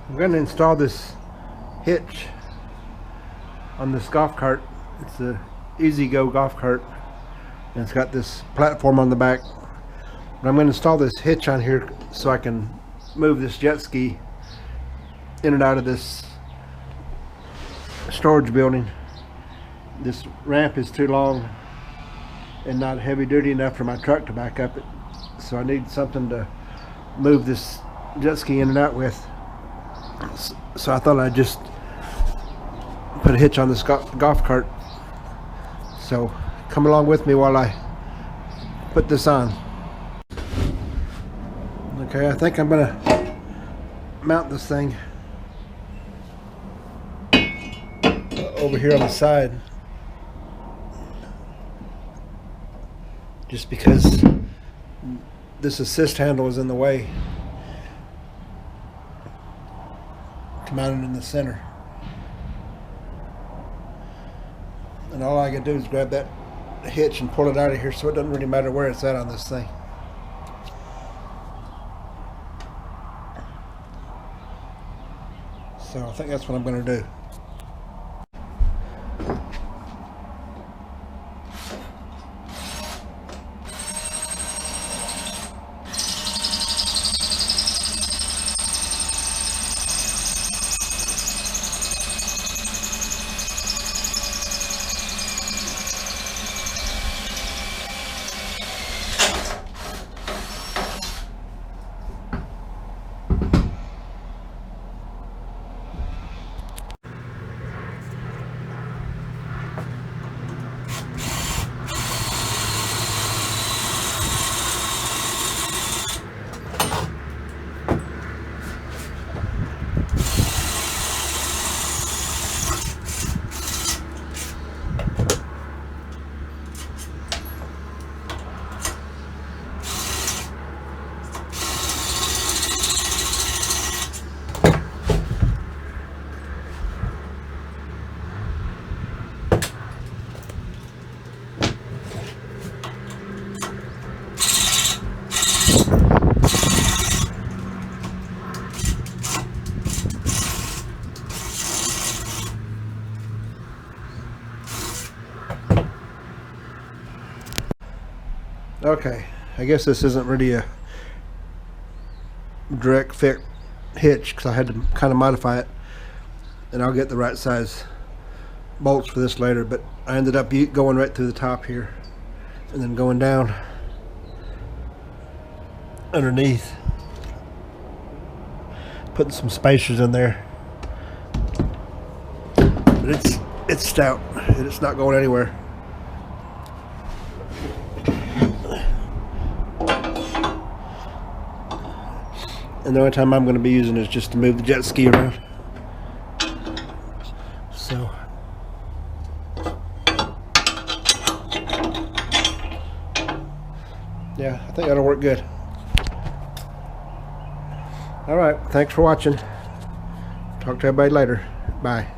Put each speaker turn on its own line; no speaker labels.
I'm going to install this hitch on this golf cart. It's a Easy Go golf cart, and it's got this platform on the back. But I'm going to install this hitch on here so I can move this jet ski in and out of this storage building. This ramp is too long and not heavy duty enough for my truck to back up it, so I need something to move this jet ski in and out with. So I thought I'd just put a hitch on this golf cart. So come along with me while I put this on. Okay, I think I'm gonna mount this thing over here on the side, just because this assist handle is in the way to mount it in the center. And all I can do is grab that hitch and pull it out of here, so it doesn't really matter where it's at on this thing. So I think that's what I'm going to do. Okay, I guess this isn't really a direct fit hitch, because I had to kind of modify it, and I'll get the right size bolts for this later. But I ended up going right through the top here and then going down underneath, putting some spacers in there. But it's stout and it's not going anywhere. And the only time I'm going to be using it is just to move the jet ski around. So yeah, I think that'll work good. Alright, thanks for watching. Talk to everybody later. Bye.